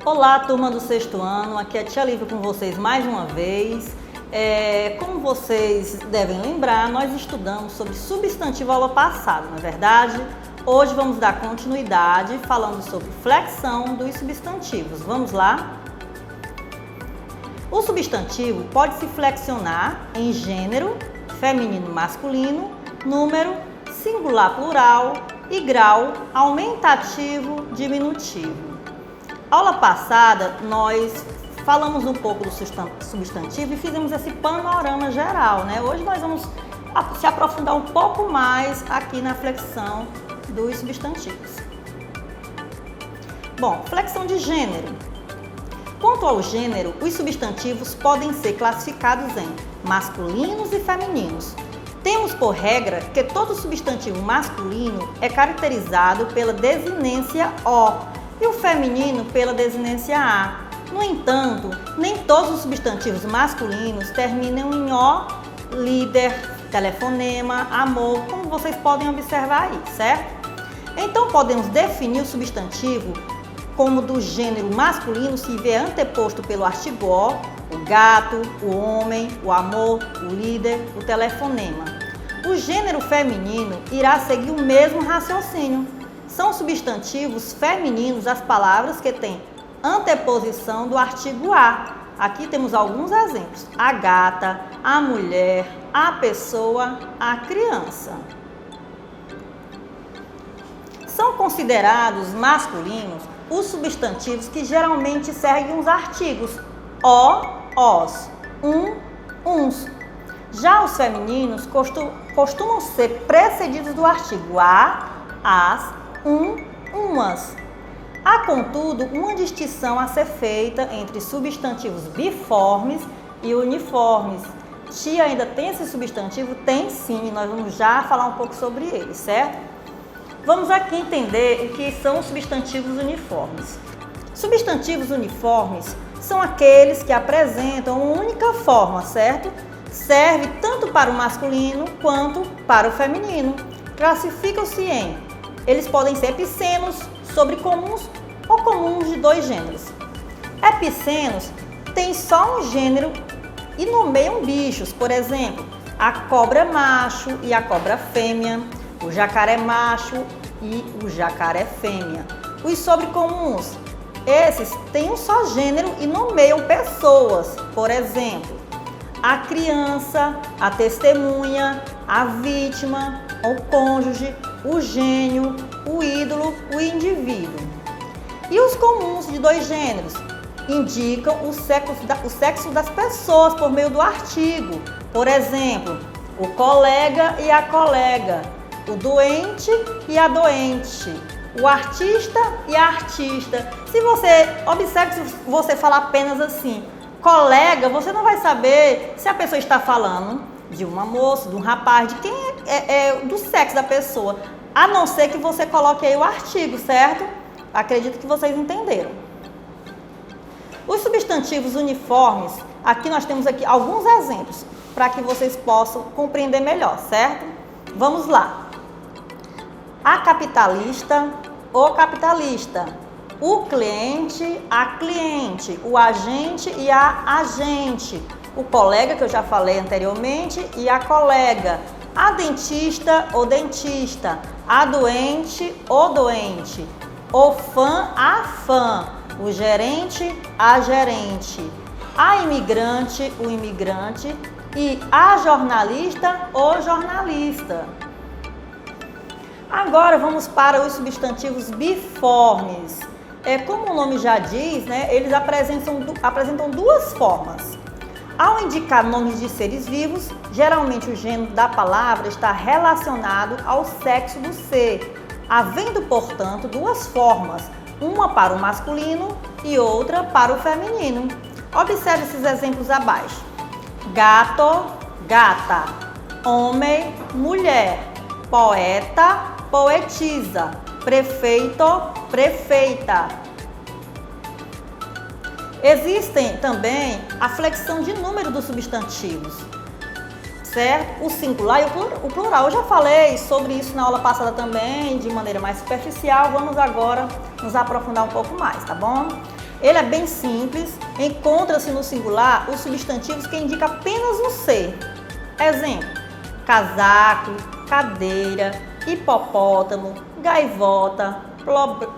Olá, turma do sexto ano, aqui é a Tia Lívia com vocês mais uma vez. Como vocês devem lembrar, nós estudamos sobre substantivo aula passada, não é verdade? Hoje vamos dar continuidade falando sobre flexão dos substantivos. Vamos lá? O substantivo pode se flexionar em gênero, feminino, masculino, número, singular, plural e grau, aumentativo, diminutivo. Aula passada, nós falamos um pouco do substantivo e fizemos esse panorama geral, né? Hoje nós vamos se aprofundar um pouco mais aqui na flexão dos substantivos. Bom, flexão de gênero. Quanto ao gênero, os substantivos podem ser classificados em masculinos e femininos. Temos por regra que todo substantivo masculino é caracterizado pela desinência O, e o feminino pela desinência A. No entanto, nem todos os substantivos masculinos terminam em O, líder, telefonema, amor, como vocês podem observar aí, certo? Então, podemos definir o substantivo como do gênero masculino se vier anteposto pelo artigo O gato, o homem, o amor, o líder, o telefonema. O gênero feminino irá seguir o mesmo raciocínio. São substantivos femininos as palavras que têm anteposição do artigo A. Aqui temos alguns exemplos: a gata, a mulher, a pessoa, a criança. São considerados masculinos os substantivos que geralmente seguem os artigos O, os, uns. Já os femininos costumam ser precedidos do artigo a, as, umas. Há, contudo, uma distinção a ser feita entre substantivos biformes e uniformes. Tia, ainda tem esse substantivo? Tem sim, nós vamos já falar um pouco sobre ele, certo? Vamos aqui entender o que são os substantivos uniformes. Substantivos uniformes são aqueles que apresentam uma única forma, certo? Serve tanto para o masculino quanto para o feminino. Classificam-se em eles podem ser epicenos, sobrecomuns ou comuns de dois gêneros. Epicenos têm só um gênero e nomeiam bichos, por exemplo, a cobra macho e a cobra fêmea, o jacaré macho e o jacaré fêmea. Os sobrecomuns, esses têm um só gênero e nomeiam pessoas, por exemplo, a criança, a testemunha, a vítima, o cônjuge, o gênio, o ídolo, o indivíduo. E os comuns de dois gêneros indicam o sexo das pessoas por meio do artigo. Por exemplo, o colega e a colega, o doente e a doente, o artista e a artista. Se você observe, se você falar apenas assim, colega, você não vai saber se a pessoa está falando de uma moça, de um rapaz, de quem do sexo da pessoa, a não ser que você coloque aí o artigo, certo? Acredito que vocês entenderam. Os substantivos uniformes, aqui nós temos aqui alguns exemplos para que vocês possam compreender melhor, certo? Vamos lá. A capitalista, o capitalista, o cliente, a cliente, o agente e a agente, o colega, que eu já falei anteriormente, e a colega, a dentista, o dentista, a doente, o doente, o fã, a fã, o gerente, a gerente, a imigrante, o imigrante e a jornalista, o jornalista. Agora vamos para os substantivos biformes. Como o nome já diz, né, eles apresentam duas formas. Ao indicar nomes de seres vivos, geralmente o gênero da palavra está relacionado ao sexo do ser, havendo, portanto, duas formas, uma para o masculino e outra para o feminino. Observe esses exemplos abaixo. Gato, gata, homem, mulher, poeta, poetisa, prefeito, prefeita. Existem também a flexão de número dos substantivos, certo? O singular e o plural. Eu já falei sobre isso na aula passada também, de maneira mais superficial. Vamos agora nos aprofundar um pouco mais, tá bom? Ele é bem simples, encontra-se no singular os substantivos que indicam apenas um ser. Exemplo: casaco, cadeira, hipopótamo, gaivota,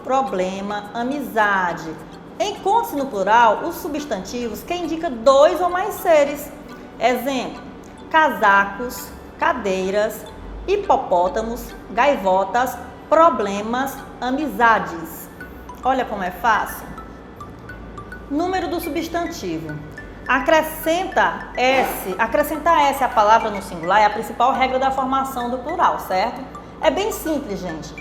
problema, amizade. Encontra-se no plural os substantivos que indicam dois ou mais seres. Exemplo: casacos, cadeiras, hipopótamos, gaivotas, problemas, amizades. Olha como é fácil. Número do substantivo. Acrescentar S à palavra no singular é a principal regra da formação do plural, certo? É bem simples, gente.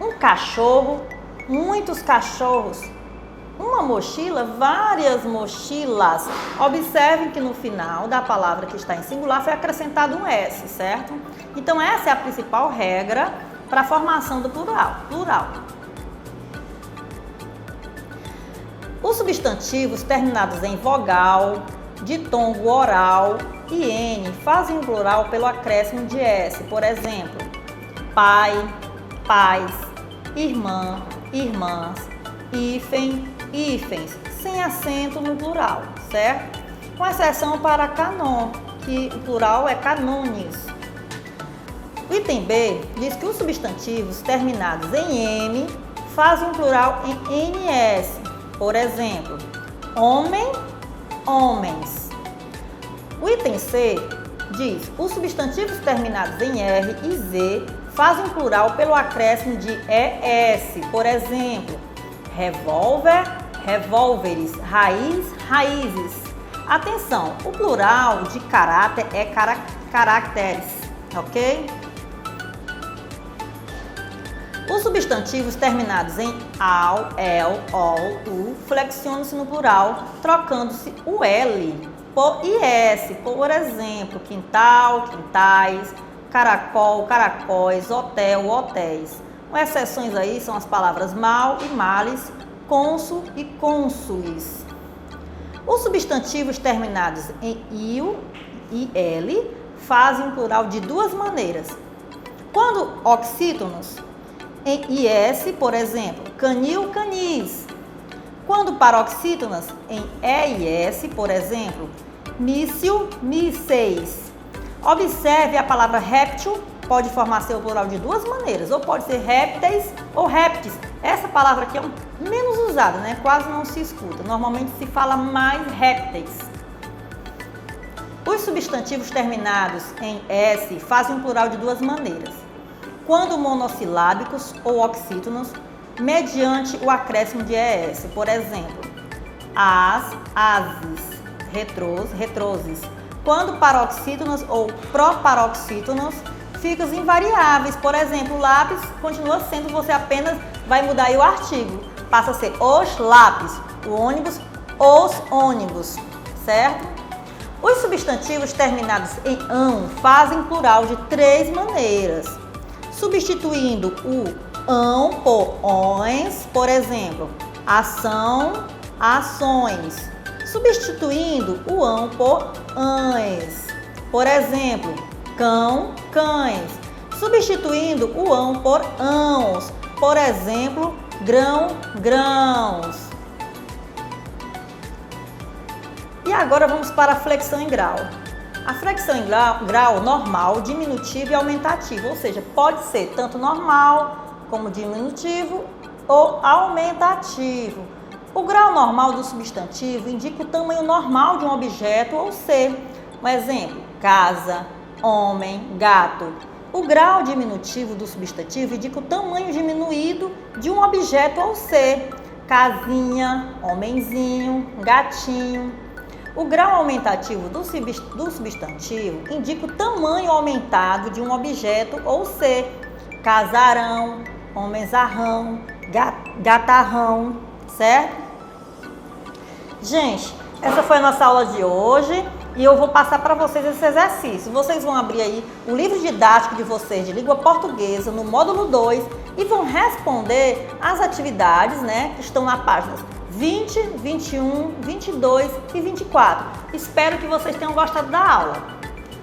Um cachorro, muitos cachorros. Uma mochila, várias mochilas. Observem que no final da palavra que está em singular foi acrescentado um S, certo? Então essa é a principal regra para a formação do plural. Os substantivos terminados em vogal, ditongo oral e N fazem o plural pelo acréscimo de S. Por exemplo, pai, pais, irmã, irmãs, hífen, hífens, sem acento no plural, certo? Com exceção para canon, que o plural é canones. O item B diz que os substantivos terminados em M fazem o plural em NS. Por exemplo, homem, homens. O item C diz: os substantivos terminados em R e Z fazem o plural pelo acréscimo de ES. Por exemplo, revólver, revólveres, raiz, raízes. Atenção, o plural de caráter é caracteres, ok? Os substantivos terminados em al, el, ol, u flexionam-se no plural, trocando-se o L por IS. Por exemplo, quintal, quintais, caracol, caracóis, hotel, hotéis. Com exceções aí são as palavras mal e males, cônsul e cônsules. Os substantivos terminados em il e l fazem o plural de duas maneiras. Quando oxítonos, em IS, por exemplo, canil, canis. Quando paroxítonas, em EIS, por exemplo, míssil, mísseis. Observe a palavra réptil, pode formar seu plural de duas maneiras, ou pode ser répteis ou répteis. Essa palavra aqui é menos usada, né? Quase não se escuta. Normalmente se fala mais répteis. Os substantivos terminados em S fazem um plural de duas maneiras. Quando monossilábicos ou oxítonos, mediante o acréscimo de ES. Por exemplo, as, ases, retros, retroses. Quando paroxítonos ou proparoxítonos, ficam invariáveis. Por exemplo, lápis continua sendo, você apenas vai mudar aí o artigo. Passa a ser os lápis, o ônibus, os ônibus, certo? Os substantivos terminados em ão fazem plural de três maneiras. Substituindo o ão por ões, por exemplo, ação, ações. Substituindo o ão por ães, por exemplo, cão, cães. Substituindo o ão por ãos, por exemplo, grão, grãos. E agora vamos para a flexão em grau. A flexão em grau normal, diminutivo e aumentativo, ou seja, pode ser tanto normal como diminutivo ou aumentativo. O grau normal do substantivo indica o tamanho normal de um objeto ou ser. Um exemplo, casa, homem, gato. O grau diminutivo do substantivo indica o tamanho diminuído de um objeto ou ser. Casinha, homenzinho, gatinho. O grau aumentativo do substantivo indica o tamanho aumentado de um objeto ou ser. Casarão, homenzarrão, gatarrão, certo? Gente, essa foi a nossa aula de hoje e eu vou passar para vocês esse exercício. Vocês vão abrir aí o livro didático de vocês de língua portuguesa no módulo 2 e vão responder as atividades, né, que estão na páginas 20, 21, 22 e 24. Espero que vocês tenham gostado da aula.